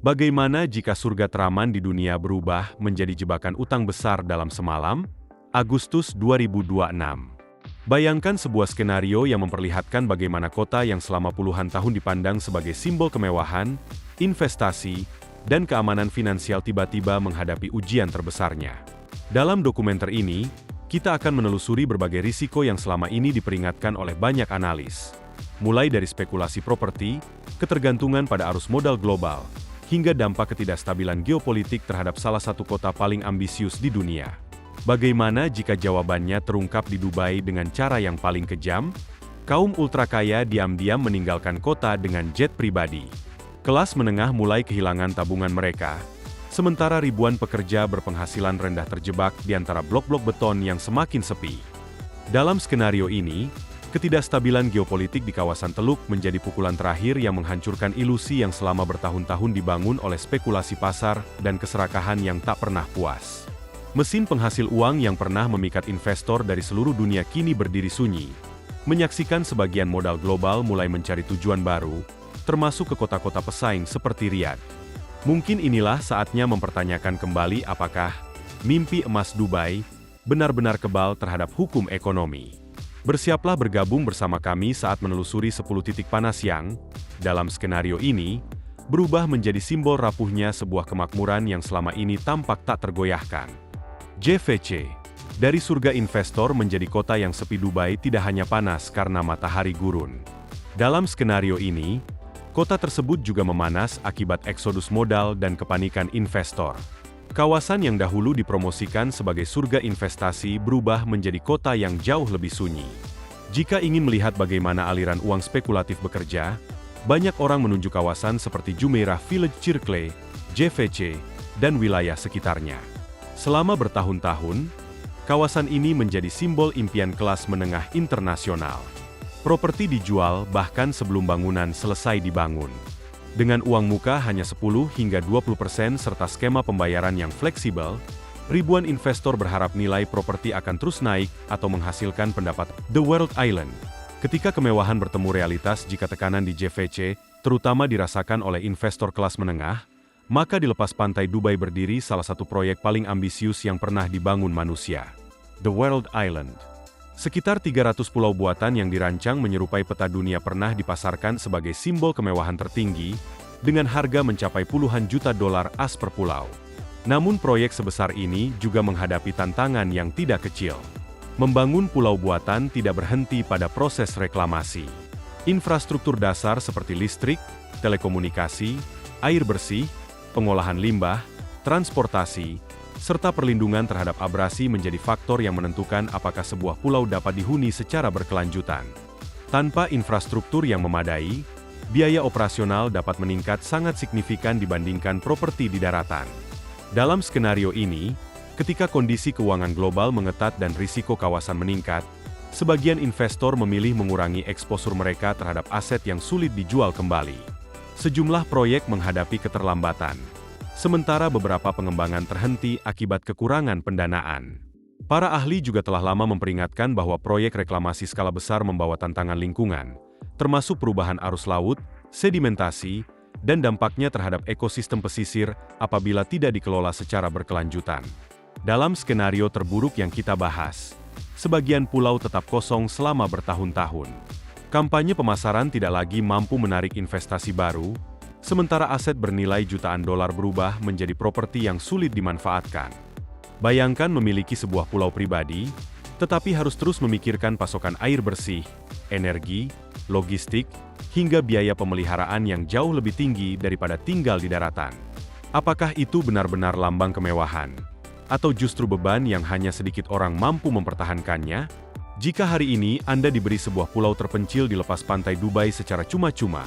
Bagaimana jika surga teraman di dunia berubah menjadi jebakan utang besar dalam semalam? Agustus 2026. Bayangkan sebuah skenario yang memperlihatkan bagaimana kota yang selama puluhan tahun dipandang sebagai simbol kemewahan, investasi, dan keamanan finansial tiba-tiba menghadapi ujian terbesarnya. Dalam dokumenter ini, kita akan menelusuri berbagai risiko yang selama ini diperingatkan oleh banyak analis. Mulai dari spekulasi properti, ketergantungan pada arus modal global, hingga dampak ketidakstabilan geopolitik terhadap salah satu kota paling ambisius di dunia. Bagaimana jika jawabannya terungkap di Dubai dengan cara yang paling kejam? Kaum ultrakaya diam-diam meninggalkan kota dengan jet pribadi. Kelas menengah mulai kehilangan tabungan mereka, sementara ribuan pekerja berpenghasilan rendah terjebak di antara blok-blok beton yang semakin sepi. Dalam skenario ini, ketidakstabilan geopolitik di kawasan Teluk menjadi pukulan terakhir yang menghancurkan ilusi yang selama bertahun-tahun dibangun oleh spekulasi pasar dan keserakahan yang tak pernah puas. Mesin penghasil uang yang pernah memikat investor dari seluruh dunia kini berdiri sunyi, menyaksikan sebagian modal global mulai mencari tujuan baru, termasuk ke kota-kota pesaing seperti Riyadh. Mungkin inilah saatnya mempertanyakan kembali apakah mimpi emas Dubai benar-benar kebal terhadap hukum ekonomi. Bersiaplah bergabung bersama kami saat menelusuri 10 titik panas yang, dalam skenario ini, berubah menjadi simbol rapuhnya sebuah kemakmuran yang selama ini tampak tak tergoyahkan. JVC. Dari surga investor menjadi kota yang sepi, Dubai tidak hanya panas karena matahari gurun. Dalam skenario ini, kota tersebut juga memanas akibat eksodus modal dan kepanikan investor. Kawasan yang dahulu dipromosikan sebagai surga investasi berubah menjadi kota yang jauh lebih sunyi. Jika ingin melihat bagaimana aliran uang spekulatif bekerja, banyak orang menuju kawasan seperti Jumeirah Village, Circle, JVC, dan wilayah sekitarnya. Selama bertahun-tahun, kawasan ini menjadi simbol impian kelas menengah internasional. Properti dijual bahkan sebelum bangunan selesai dibangun. Dengan uang muka hanya 10 hingga 20% serta skema pembayaran yang fleksibel, ribuan investor berharap nilai properti akan terus naik atau menghasilkan pendapat. The World Island. Ketika kemewahan bertemu realitas, jika tekanan di JVC, terutama dirasakan oleh investor kelas menengah, maka di lepas pantai Dubai berdiri salah satu proyek paling ambisius yang pernah dibangun manusia. The World Island. Sekitar 300 pulau buatan yang dirancang menyerupai peta dunia pernah dipasarkan sebagai simbol kemewahan tertinggi, dengan harga mencapai puluhan juta dolar as per pulau. Namun proyek sebesar ini juga menghadapi tantangan yang tidak kecil. Membangun pulau buatan tidak berhenti pada proses reklamasi. Infrastruktur dasar seperti listrik, telekomunikasi, air bersih, pengolahan limbah, transportasi, serta perlindungan terhadap abrasi menjadi faktor yang menentukan apakah sebuah pulau dapat dihuni secara berkelanjutan. Tanpa infrastruktur yang memadai, biaya operasional dapat meningkat sangat signifikan dibandingkan properti di daratan. Dalam skenario ini, ketika kondisi keuangan global mengetat dan risiko kawasan meningkat, sebagian investor memilih mengurangi eksposur mereka terhadap aset yang sulit dijual kembali. Sejumlah proyek menghadapi keterlambatan, sementara beberapa pengembangan terhenti akibat kekurangan pendanaan. Para ahli juga telah lama memperingatkan bahwa proyek reklamasi skala besar membawa tantangan lingkungan, termasuk perubahan arus laut, sedimentasi, dan dampaknya terhadap ekosistem pesisir apabila tidak dikelola secara berkelanjutan. Dalam skenario terburuk yang kita bahas, sebagian pulau tetap kosong selama bertahun-tahun. Kampanye pemasaran tidak lagi mampu menarik investasi baru, sementara aset bernilai jutaan dolar berubah menjadi properti yang sulit dimanfaatkan. Bayangkan memiliki sebuah pulau pribadi, tetapi harus terus memikirkan pasokan air bersih, energi, logistik, hingga biaya pemeliharaan yang jauh lebih tinggi daripada tinggal di daratan. Apakah itu benar-benar lambang kemewahan? Atau justru beban yang hanya sedikit orang mampu mempertahankannya? Jika hari ini Anda diberi sebuah pulau terpencil di lepas pantai Dubai secara cuma-cuma,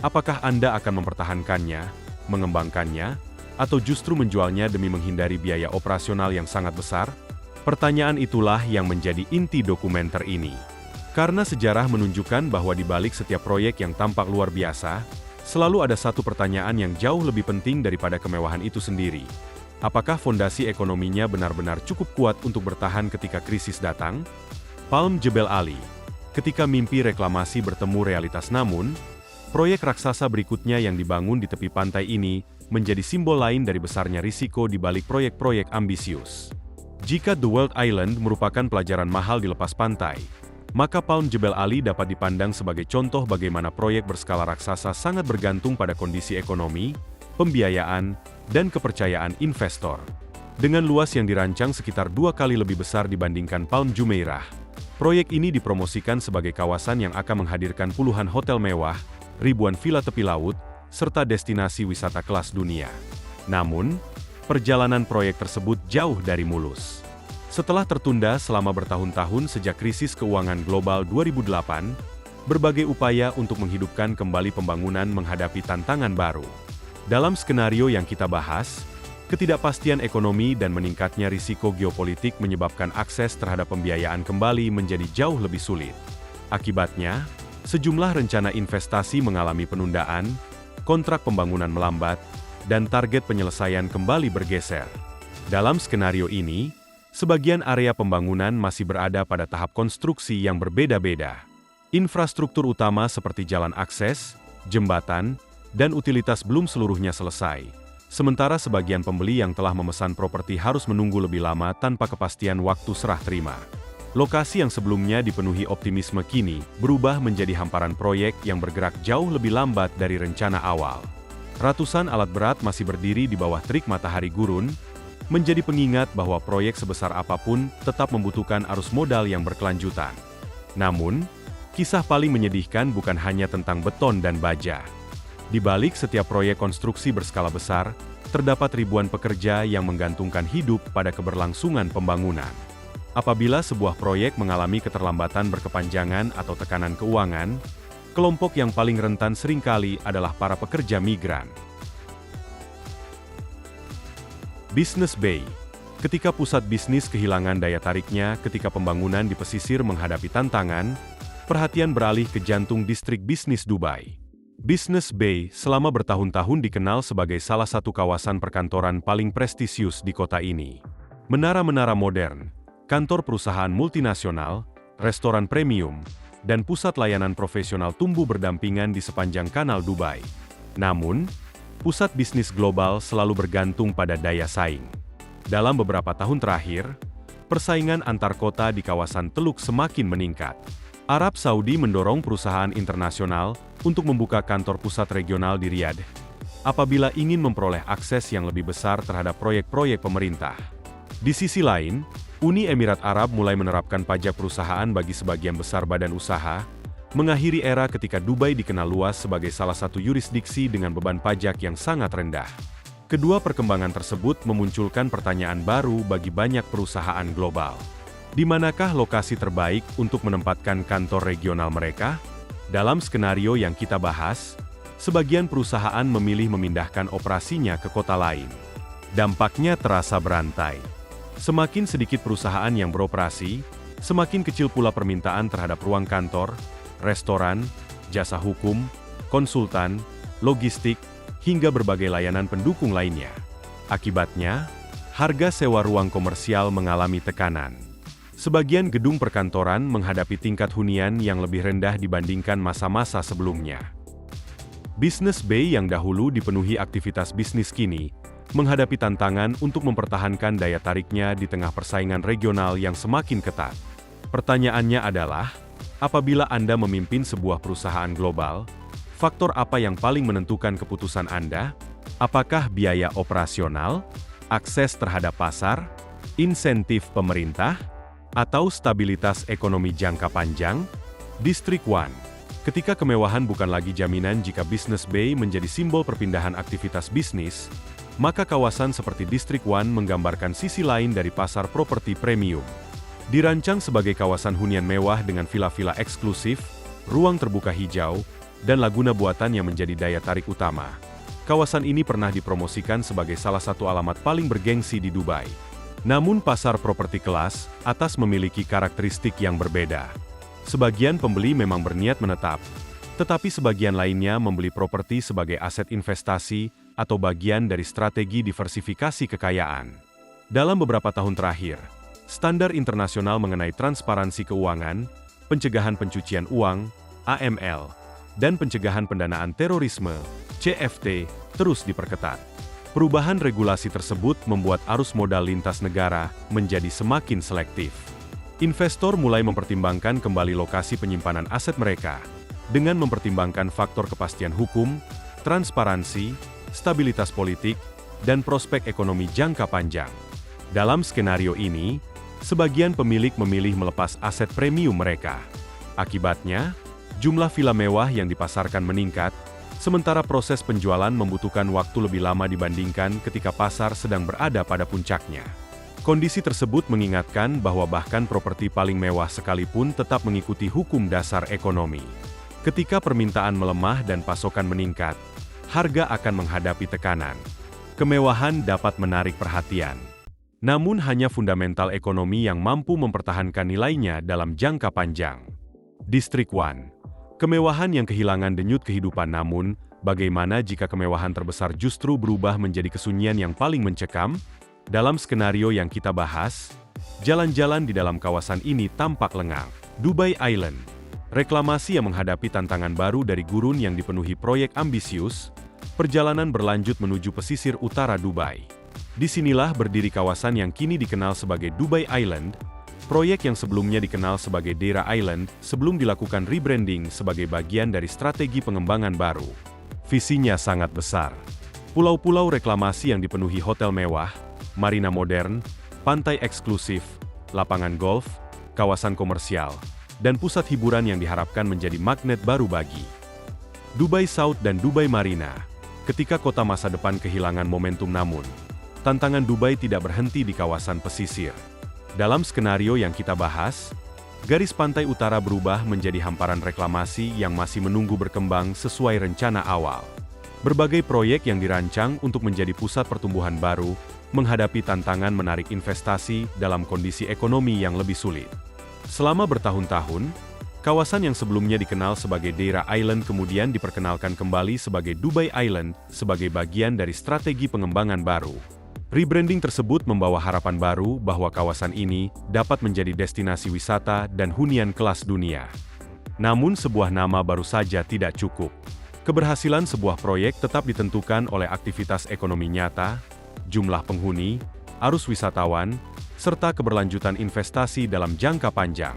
apakah Anda akan mempertahankannya, mengembangkannya, atau justru menjualnya demi menghindari biaya operasional yang sangat besar? Pertanyaan itulah yang menjadi inti dokumenter ini. Karena sejarah menunjukkan bahwa di balik setiap proyek yang tampak luar biasa, selalu ada satu pertanyaan yang jauh lebih penting daripada kemewahan itu sendiri. Apakah fondasi ekonominya benar-benar cukup kuat untuk bertahan ketika krisis datang? Palm Jebel Ali. Ketika mimpi reklamasi bertemu realitas, namun proyek raksasa berikutnya yang dibangun di tepi pantai ini menjadi simbol lain dari besarnya risiko di balik proyek-proyek ambisius. Jika The World Island merupakan pelajaran mahal di lepas pantai, maka Palm Jebel Ali dapat dipandang sebagai contoh bagaimana proyek berskala raksasa sangat bergantung pada kondisi ekonomi, pembiayaan, dan kepercayaan investor. Dengan luas yang dirancang sekitar 2 kali lebih besar dibandingkan Palm Jumeirah, proyek ini dipromosikan sebagai kawasan yang akan menghadirkan puluhan hotel mewah, ribuan villa tepi laut, serta destinasi wisata kelas dunia. Namun, perjalanan proyek tersebut jauh dari mulus. Setelah tertunda selama bertahun-tahun sejak krisis keuangan global 2008, berbagai upaya untuk menghidupkan kembali pembangunan menghadapi tantangan baru. Dalam skenario yang kita bahas, ketidakpastian ekonomi dan meningkatnya risiko geopolitik menyebabkan akses terhadap pembiayaan kembali menjadi jauh lebih sulit. Akibatnya, sejumlah rencana investasi mengalami penundaan, kontrak pembangunan melambat, dan target penyelesaian kembali bergeser. Dalam skenario ini, sebagian area pembangunan masih berada pada tahap konstruksi yang berbeda-beda. Infrastruktur utama seperti jalan akses, jembatan, dan utilitas belum seluruhnya selesai. Sementara sebagian pembeli yang telah memesan properti harus menunggu lebih lama tanpa kepastian waktu serah terima. Lokasi yang sebelumnya dipenuhi optimisme kini berubah menjadi hamparan proyek yang bergerak jauh lebih lambat dari rencana awal. Ratusan alat berat masih berdiri di bawah terik matahari gurun, menjadi pengingat bahwa proyek sebesar apapun tetap membutuhkan arus modal yang berkelanjutan. Namun, kisah paling menyedihkan bukan hanya tentang beton dan baja. Di balik setiap proyek konstruksi berskala besar, terdapat ribuan pekerja yang menggantungkan hidup pada keberlangsungan pembangunan. Apabila sebuah proyek mengalami keterlambatan berkepanjangan atau tekanan keuangan, kelompok yang paling rentan seringkali adalah para pekerja migran. Business Bay. Ketika pusat bisnis kehilangan daya tariknya ketika pembangunan di pesisir menghadapi tantangan, perhatian beralih ke jantung distrik bisnis Dubai. Business Bay selama bertahun-tahun dikenal sebagai salah satu kawasan perkantoran paling prestisius di kota ini. Menara-menara modern, kantor perusahaan multinasional, restoran premium, dan pusat layanan profesional tumbuh berdampingan di sepanjang Kanal Dubai. Namun, pusat bisnis global selalu bergantung pada daya saing. Dalam beberapa tahun terakhir, persaingan antar kota di kawasan Teluk semakin meningkat. Arab Saudi mendorong perusahaan internasional untuk membuka kantor pusat regional di Riyadh, apabila ingin memperoleh akses yang lebih besar terhadap proyek-proyek pemerintah. Di sisi lain, Uni Emirat Arab mulai menerapkan pajak perusahaan bagi sebagian besar badan usaha, mengakhiri era ketika Dubai dikenal luas sebagai salah satu yurisdiksi dengan beban pajak yang sangat rendah. Kedua perkembangan tersebut memunculkan pertanyaan baru bagi banyak perusahaan global. Di manakah lokasi terbaik untuk menempatkan kantor regional mereka? Dalam skenario yang kita bahas, sebagian perusahaan memilih memindahkan operasinya ke kota lain. Dampaknya terasa berantai. Semakin sedikit perusahaan yang beroperasi, semakin kecil pula permintaan terhadap ruang kantor, restoran, jasa hukum, konsultan, logistik, hingga berbagai layanan pendukung lainnya. Akibatnya, harga sewa ruang komersial mengalami tekanan. Sebagian gedung perkantoran menghadapi tingkat hunian yang lebih rendah dibandingkan masa-masa sebelumnya. Business Bay yang dahulu dipenuhi aktivitas bisnis kini, menghadapi tantangan untuk mempertahankan daya tariknya di tengah persaingan regional yang semakin ketat. Pertanyaannya adalah, apabila Anda memimpin sebuah perusahaan global, faktor apa yang paling menentukan keputusan Anda? Apakah biaya operasional, akses terhadap pasar, insentif pemerintah, atau stabilitas ekonomi jangka panjang? District One. Ketika kemewahan bukan lagi jaminan jika Business Bay menjadi simbol perpindahan aktivitas bisnis, maka kawasan seperti District One menggambarkan sisi lain dari pasar properti premium. Dirancang sebagai kawasan hunian mewah dengan villa-villa eksklusif, ruang terbuka hijau, dan laguna buatan yang menjadi daya tarik utama. Kawasan ini pernah dipromosikan sebagai salah satu alamat paling bergengsi di Dubai. Namun pasar properti kelas atas memiliki karakteristik yang berbeda. Sebagian pembeli memang berniat menetap, tetapi sebagian lainnya membeli properti sebagai aset investasi atau bagian dari strategi diversifikasi kekayaan. Dalam beberapa tahun terakhir, standar internasional mengenai transparansi keuangan, pencegahan pencucian uang, AML, dan pencegahan pendanaan terorisme, CFT, terus diperketat. Perubahan regulasi tersebut membuat arus modal lintas negara menjadi semakin selektif. Investor mulai mempertimbangkan kembali lokasi penyimpanan aset mereka, dengan mempertimbangkan faktor kepastian hukum, transparansi, stabilitas politik, dan prospek ekonomi jangka panjang. Dalam skenario ini, sebagian pemilik memilih melepas aset premium mereka. Akibatnya, jumlah villa mewah yang dipasarkan meningkat, sementara proses penjualan membutuhkan waktu lebih lama dibandingkan ketika pasar sedang berada pada puncaknya. Kondisi tersebut mengingatkan bahwa bahkan properti paling mewah sekalipun tetap mengikuti hukum dasar ekonomi. Ketika permintaan melemah dan pasokan meningkat, harga akan menghadapi tekanan. Kemewahan dapat menarik perhatian. Namun hanya fundamental ekonomi yang mampu mempertahankan nilainya dalam jangka panjang. Distrik 1. Kemewahan yang kehilangan denyut kehidupan, namun, bagaimana jika kemewahan terbesar justru berubah menjadi kesunyian yang paling mencekam? Dalam skenario yang kita bahas, jalan-jalan di dalam kawasan ini tampak lengang. Dubai Island. Reklamasi yang menghadapi tantangan baru dari gurun yang dipenuhi proyek ambisius, perjalanan berlanjut menuju pesisir utara Dubai. Disinilah berdiri kawasan yang kini dikenal sebagai Dubai Island, proyek yang sebelumnya dikenal sebagai Deira Island sebelum dilakukan rebranding sebagai bagian dari strategi pengembangan baru. Visinya sangat besar. Pulau-pulau reklamasi yang dipenuhi hotel mewah, marina modern, pantai eksklusif, lapangan golf, kawasan komersial, dan pusat hiburan yang diharapkan menjadi magnet baru bagi Dubai South dan Dubai Marina. Ketika kota masa depan kehilangan momentum, namun tantangan Dubai tidak berhenti di kawasan pesisir. Dalam skenario yang kita bahas, garis pantai utara berubah menjadi hamparan reklamasi yang masih menunggu berkembang sesuai rencana awal. Berbagai proyek yang dirancang untuk menjadi pusat pertumbuhan baru menghadapi tantangan menarik investasi dalam kondisi ekonomi yang lebih sulit. Selama bertahun-tahun, kawasan yang sebelumnya dikenal sebagai Deira Island kemudian diperkenalkan kembali sebagai Dubai Island sebagai bagian dari strategi pengembangan baru. Rebranding tersebut membawa harapan baru bahwa kawasan ini dapat menjadi destinasi wisata dan hunian kelas dunia. Namun sebuah nama baru saja tidak cukup. Keberhasilan sebuah proyek tetap ditentukan oleh aktivitas ekonomi nyata, jumlah penghuni, arus wisatawan, serta keberlanjutan investasi dalam jangka panjang.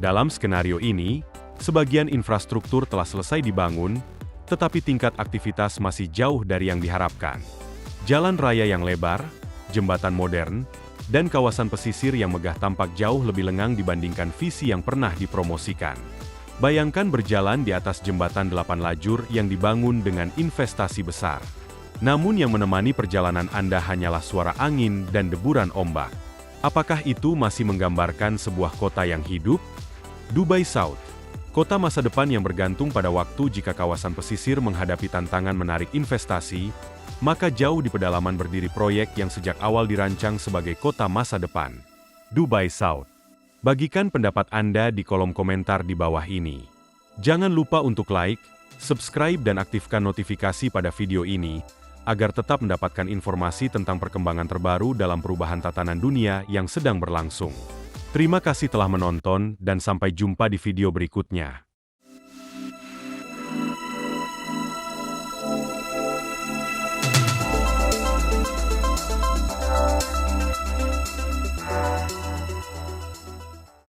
Dalam skenario ini, sebagian infrastruktur telah selesai dibangun, tetapi tingkat aktivitas masih jauh dari yang diharapkan. Jalan raya yang lebar, jembatan modern, dan kawasan pesisir yang megah tampak jauh lebih lengang dibandingkan visi yang pernah dipromosikan. Bayangkan berjalan di atas jembatan 8 lajur yang dibangun dengan investasi besar. Namun yang menemani perjalanan Anda hanyalah suara angin dan deburan ombak. Apakah itu masih menggambarkan sebuah kota yang hidup? Dubai South. Kota masa depan yang bergantung pada waktu. Jika kawasan pesisir menghadapi tantangan menarik investasi, maka jauh di pedalaman berdiri proyek yang sejak awal dirancang sebagai kota masa depan. Dubai South. Bagikan pendapat Anda di kolom komentar di bawah ini. Jangan lupa untuk like, subscribe dan aktifkan notifikasi pada video ini, agar tetap mendapatkan informasi tentang perkembangan terbaru dalam perubahan tatanan dunia yang sedang berlangsung. Terima kasih telah menonton dan sampai jumpa di video berikutnya.